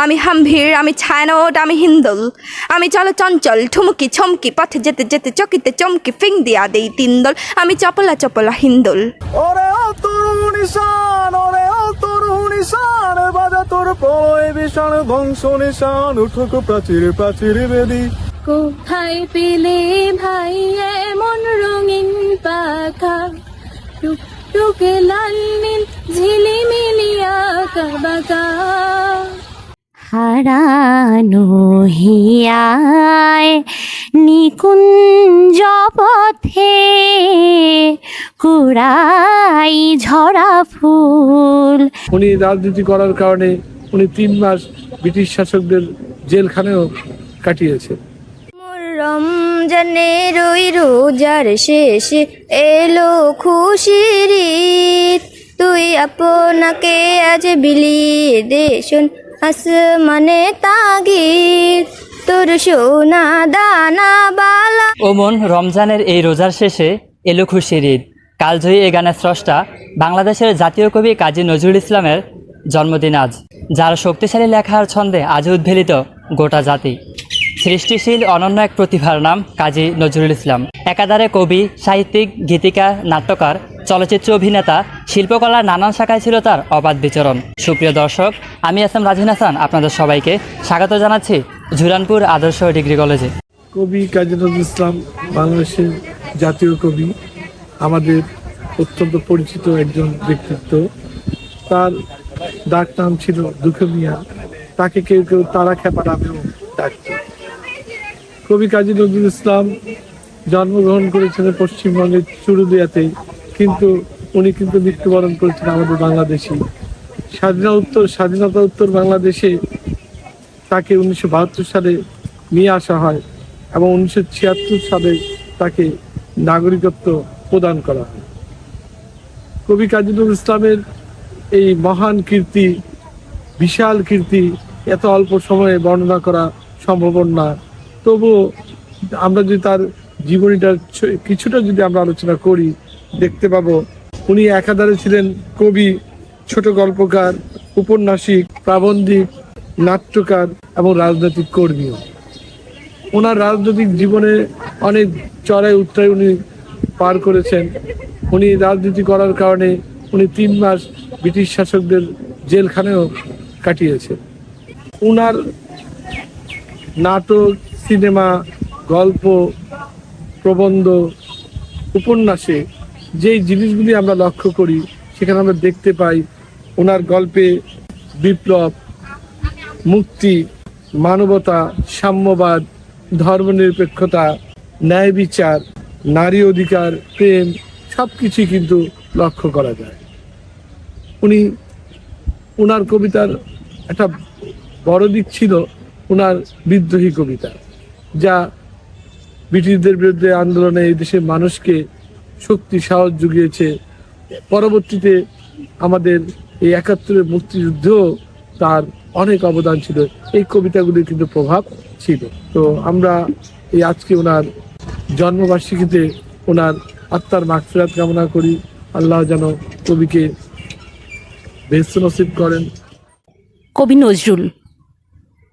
আমি হামভির, আমি ছায়ানট, আমি হিন্দুল। আমি চলো চঞ্চল, ঠুমকি ছমকি, পথে যেতে যেতে চকিতে চমকি ফিং দিয়া দেই তিনদল। আমি চপলা চপলা হিন্দুল। ওরে ও তরুণ ঈশান, ওরে ও তরুণ ঈশান, বাজা তোর প্রলয় বিষাণ ধ্বংস নিশান, উঠুক প্রাচীর প্রাচীর বেদী। কোথায় পেলে ভাই এমন রঙিন পাখা, টুকটুকে লাল নীল ঝিলিমিলি আঁকা বাঁকা। হারানো হিয়ায় নিকুঞ্জ পথে কুড়াই ঝরা ফুল। উনি রাজনীতি করার কারণে উনি 3 মাস ব্রিটিশ শাসকদের জেলখানেও কাটিয়েছেন। রমজানের ওই রোজার শেষে এলো খুশির ঈদ, তুই আপনাকে আজ বিলিয়ে দে শোন আসমানে তাগিদ, তোর সোনা দানা বালা। ও মন, রমজানের এই রোজার শেষে এলো খুশির ঈদ। কালজয়ী এই গানের স্রষ্টা বাংলাদেশের জাতীয় কবি কাজী নজরুল ইসলামের জন্মদিন আজ, যার শক্তিশালী লেখার ছন্দে আজ উদ্বেলিত গোটা জাতি। সৃষ্টিশীল অনন্য এক প্রতিভার নাম কাজী নজরুল ইসলাম। একাধারে কবি, সাহিত্যিক, গীতিকার, নাট্যকার, চলচ্চিত্র অভিনেতা, শিল্পকলার নানান শাখায় ছিল তার অবাধ বিচরণ। সুপ্রিয় দর্শক, আমি এস এম রাজিন হাসান আপনাদের সবাইকে স্বাগত জানাচ্ছি ঝুরানপুর আদর্শ ডিগ্রি কলেজে। কবি কাজী নজরুল ইসলাম বাংলাদেশের জাতীয় কবি, আমাদের অত্যন্ত পরিচিত একজন ব্যক্তিত্ব। তার ডাক নাম ছিল দুঃখ মিয়া, তাকে কেউ কেউ তারা খেপা নামেও ডাকত। কবি কাজী নজরুল ইসলাম জন্মগ্রহণ করেছিলেন পশ্চিমবঙ্গের চুরুলিয়াতে, কিন্তু উনি কিন্তু মৃত্যুবরণ করেছেন আমাদের বাংলাদেশে। স্বাধীনতা উত্তর বাংলাদেশে তাকে 1972 সালে নিয়ে আসা হয় এবং 1976 সালে তাকে নাগরিকত্ব প্রদান করা হয়। কবি কাজী নজরুল ইসলামের এই মহান কীর্তি, বিশাল কীর্তি এত অল্প সময়ে বর্ণনা করা সম্ভব না। তবুও আমরা যদি তার জীবনীটার কিছুটা যদি আমরা আলোচনা করি, দেখতে পাবো উনি একাধারে ছিলেন কবি, ছোট গল্পকার, উপন্যাসিক, প্রাবন্ধিক, নাট্যকার এবং রাজনৈতিক কর্মীও। ওনার রাজনৈতিক জীবনে অনেক চড়াই উত্তরায় উনি পার করেছেন। উনি রাজনীতি করার কারণে উনি 3 মাস ব্রিটিশ শাসকদের জেলখানেও কাটিয়েছেন। ওনার নাটক, সিনেমা, গল্প, প্রবন্ধ, উপন্যাসে যেই জিনিসগুলি আমরা লক্ষ্য করি, সেখানে আমরা দেখতে পাই ওনার গল্পে বিপ্লব, মুক্তি, মানবতা, সাম্যবাদ, ধর্মনিরপেক্ষতা, ন্যায় বিচার, নারী অধিকার, প্রেম সব কিছুই কিন্তু লক্ষ্য করা যায়। ওনার কবিতার একটা বড় দিক ছিল ওনার বিদ্রোহী কবিতা, যা ব্রিটিশদের বিরুদ্ধে আন্দোলনে এই দেশের মানুষকে শক্তি সাহস জুগিয়েছে। পরবর্তীতে আমাদের এই 71-এর মুক্তিযুদ্ধেও তার অনেক অবদান ছিল, এই কবিতাগুলির কিন্তু প্রভাব ছিল। তো আমরা এই আজকে ওনার জন্মবার্ষিকীতে ওনার আত্মার মাগফিরাত কামনা করি। আল্লাহ যেন কবিকে বেহেশত নসিব করেন। কবি নজরুল,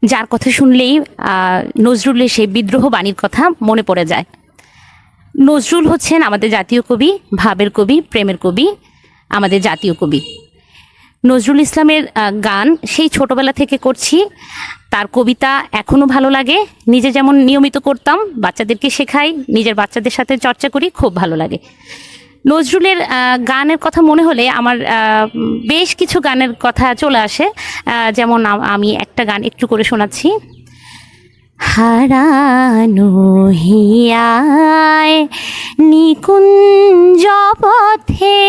যার কথা শুনলেই নজরুলের সেই বিদ্রোহ বাণীর কথা মনে পড়ে যায়। নজরুল হচ্ছেন আমাদের জাতীয় কবি, ভাবের কবি, প্রেমের কবি, আমাদের জাতীয় কবি। নজরুল ইসলামের গান সেই ছোটবেলা থেকে করছি, তার কবিতা এখনও ভালো লাগে। নিজে যেমন নিয়মিত করতাম, বাচ্চাদেরকে শেখাই, নিজের বাচ্চাদের সাথে চর্চা করি, খুব ভালো লাগে। নজরুলের গানের কথা মনে হলে আমার বেশ কিছু গানের কথা চলে আসে। যেমন আমি একটা গান একটু করে শোনাচ্ছি। হারানো হিয়ায় নিকুঞ্জ পথে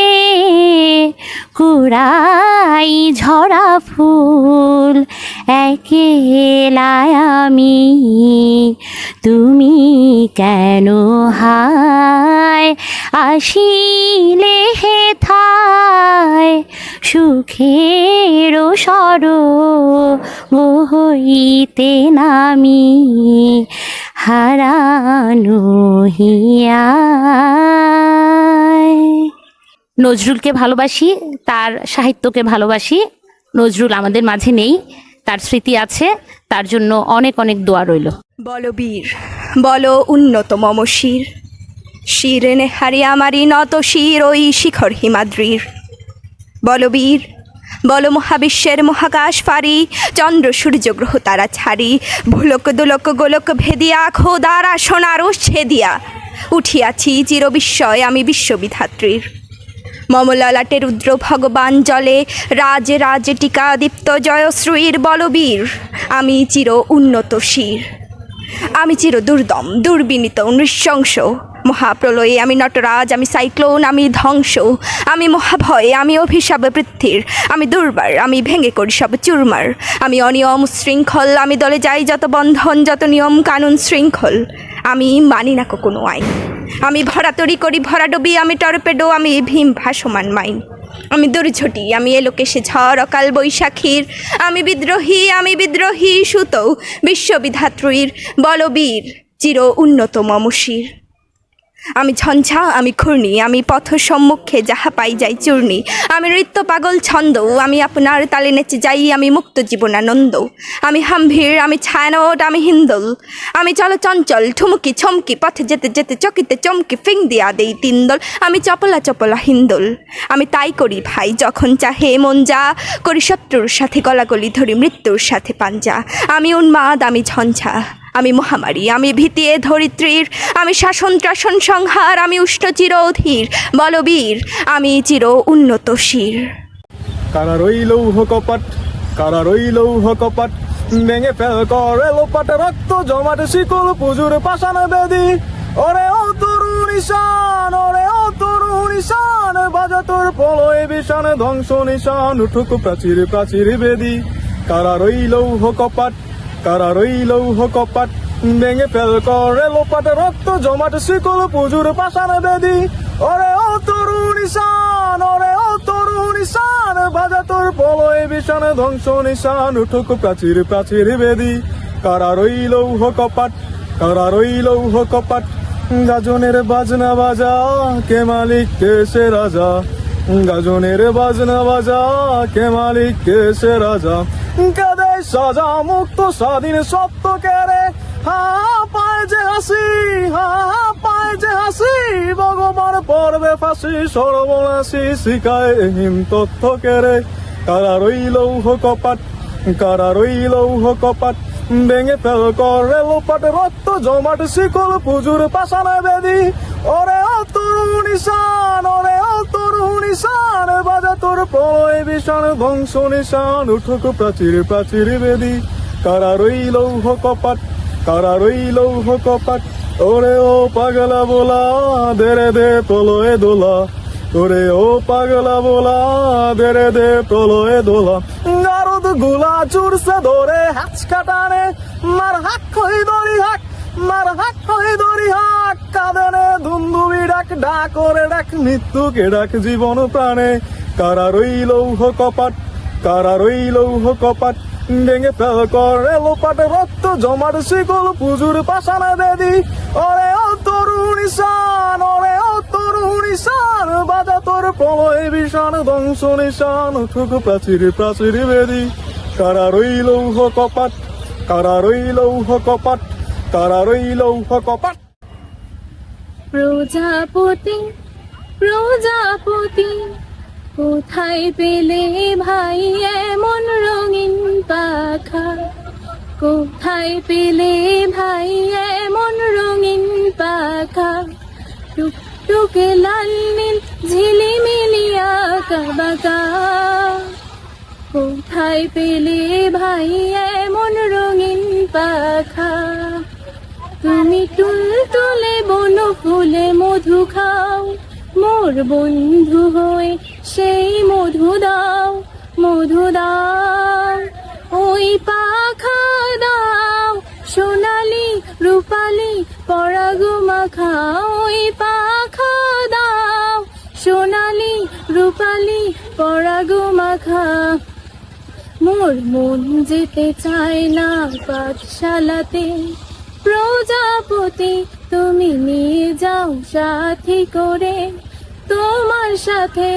কুড়াই ঝরা ফুল, একেলায় আমি তুমি কেন হায় আসিলে হেথায় সুখের সর হইতে নামি হারানো হিয়ায়। নজরুলকে ভালোবাসি, তার সাহিত্যকে ভালোবাসি। নজরুল আমাদের মাঝে নেই, তার স্মৃতি আছে, তার জন্য অনেক অনেক দোয়া রইল। বলো বীর, বলো উন্নত মম শির, শির এনে হারি আমারই নত শির ওই শিখর হিমাদ্রির। বলো বীর, বলো মহাবিশ্বের মহাকাশ ফারি, চন্দ্র সূর্য গ্রহ তারা ছাড়ি, ভুলক দুলক গোলক ভেদিয়া খোদারা সোনারও ছেদিয়া উঠিয়াছি চিরবিস্ময় আমি বিশ্ববিধাত্রীর। মম ললাটে রুদ্র ভগবান জলে রাজে রাজে টিকা দীপ্ত জয়শ্রীর। বলবীর, আমি চির উন্নত শির, আমি চির দুর্দম দুর্বিনীত নৃশংস, মহাপ্রলয়ে আমি নটরাজ, আমি সাইক্লোন, আমি ধ্বংস, আমি মহাভয়ে, আমি অভিশাপ পৃথ্বীর, আমি দুর্বার, আমি ভেঙে করি সব চুরমার, আমি অনিয়ম শৃঙ্খল, আমি দলে যাই যত বন্ধন যত নিয়ম কানুন শৃঙ্খল, আমি মানি না কোনো আইন, আমি ভরাতরি করি ভরাডুবি, আমি টর্পেডো, আমি ভীম ভাসমান মাইন, আমি দুর্ঝটি, আমি এলোকেশে ঝড় অকাল বৈশাখীর, আমি বিদ্রোহী সুত বিশ্ববিধাত্রীর। বলবীর, চির উন্নত মম শির, আমি ঝঞ্ঝা, আমি ঘূর্ণি, আমি পথ সম্মুখে যাহা পাই যাই চূর্ণি, আমি নৃত্য পাগল ছন্দ, আমি আপনার তালে নেচে যাই, আমি মুক্ত জীবনানন্দ, আমি হাম্ভীর, আমি ছায়ানট, আমি হিন্দোল, আমি চলো চঞ্চল ঠুমকি ছমকি পথে যেতে যেতে চকিতে চমকি ফিং দিয়া দেই তিনদল, আমি চপলা চপলা হিন্দোল, আমি তাই করি ভাই যখন চাহে মন যা, করি শত্রুর সাথে গলাগলি ধরি মৃত্যুর সাথে পাঞ্জা, আমি উন্মাদ, আমি ঝঞ্ঝা, আমি মহামারী, আমি ভীতি এ ধরিত্রীর, আমি শাসন ত্রাসন সংহার, আমি উষ্ণ চির অধীর। বলবীর, আমি চির উন্নত শির। কারা রইল কপাট, কারা রইল কপাট, ভেঙে ফেল করে লোপাট, রক্ত জমাট শিকল পুজুর পাষাণ বেদি। ওরে ও তরুণ ঈশান, ওরে ও তরুণ ঈশান, বাজা তোর প্রলয় বিষাণ ধ্বংস নিশান উঠুক প্রাচীর প্রাচীর বেদি। কারা রইল কপাট, কারা রইল কপাট, ভেঙে ফেল করে লোপাট, রক্ত জমাট শিকল পুজুর পাষাণ বেদি। ওরে ও তরুণ ঈশান, ওরে ও তরুণ ঈশান, বাজা তোর প্রলয় বিষাণ ধ্বংস নিশান উঠুক প্রাচীর প্রাচীর বেদি। কারা রইল কপাট, কারা রইল কপাট, গাজনের বাজনা বাজা কে মালিক কে সে রাজা, গাজনের বাজনা বাজা কে মালিক কে সে রাজা, কাদে সাজা মুক্ত স্বাধীন সত্য কেরে, হা পায় যে হাসি, হা পায় যে হাসি, ভগবান পর্বে ফাঁসি সর্বনাশী শিখায় হিম তথ্য কেরে। কারা রইল কপাট, কারা রইল কপাট, ভেঙে ফেল করে লোপাট, রক্ত জমাট শিকল পুজুর পাষাণ বেদি। ওরে ও তরুণ ঈশান, ওরে ও তরুণ ঈশান, বাজা তোর প্রলয় বিষাণ ধ্বংস নিশান উঠুক প্রাচীর প্রাচীর বেদি। কারা রইল কপাট, কারা রইল কপাট, ওরে ও পাগলা বোলা দেরে দে প্রলয়ে দোলা, ওরে ও পাগলা বোলা দেরে দে প্রলয়ে দোলা। নারদ গুলা চুরসে ধরে হাঁচ কাটানে, মার হাক খই দড়ি হাক, মার হাক খই দড়ি হাক, কাঁদনে ধুন্দুবি ডাক, ডাক ওরে ডাক মৃত্যুকে ডাক জীবন প্রাণে। কারা রইল কপাট, কারা রইল কপাট, ভেঙে ফেল করে লোপাট, রক্ত জমাট শিকল পুজুর পাষাণ বেদি। ওরে ও তরুণ ঈশান, ওরে ও তরুণ ঈশান, বাজা তোর প্রলয় বিষাণ ধ্বংস নিশান উঠুক প্রাচীর প্রাচীর বেদি। কারা রইল কপাট, কারা রইল কপাট, কারা রইল কপাট। প্রজাপতি প্রজাপতি, কোথায় পেলে ভাই এমন রঙিন পাখা, কোথায় পেলে ভাই এমন রঙিন পাখা, টুকটুকে লাল নীল ঝিলিমিলি আঁকা বাঁকা, কোথায় পেলে ভাই এমন রঙিন পাখা। তুমি তুলতুলে বন ফুলে মধু খাও, মোর বন্ধু হয়ে সেই মধু দাও, মধু দাও। ওই পাখা দাও সোনালি রূপালি পরাগ মাখা, ওই পাখা দাও সোনালি রূপালি পরাগ মাখা। মোর মন যেতে চায় না পাঠশালাতে, প্রজাপতি তুমি নিয়ে যাও সাথী করে, তোমার সাথে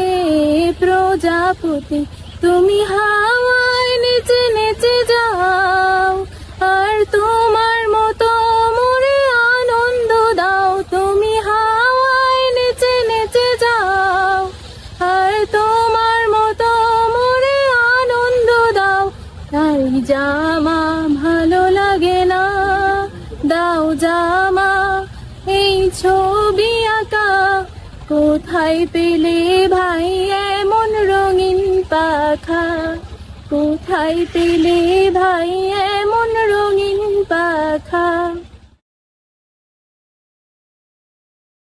প্রজাপতি তুমি হাওয়ায় নেচে নেচে যাও, আর তোমার মতো মোরে আনন্দ দাও। তুমি হাওয়ায় নেচে নেচে যাও, আর তোমার মতো মোরে আনন্দ দাও। তাই জামা ভালো লাগে না, দাও জামা এই ছবি আঁকা। কোথায় পেলে ভাই এমন রঙিন পাখা, কোথায় পেলে ভাই এমন রঙিন পাখা।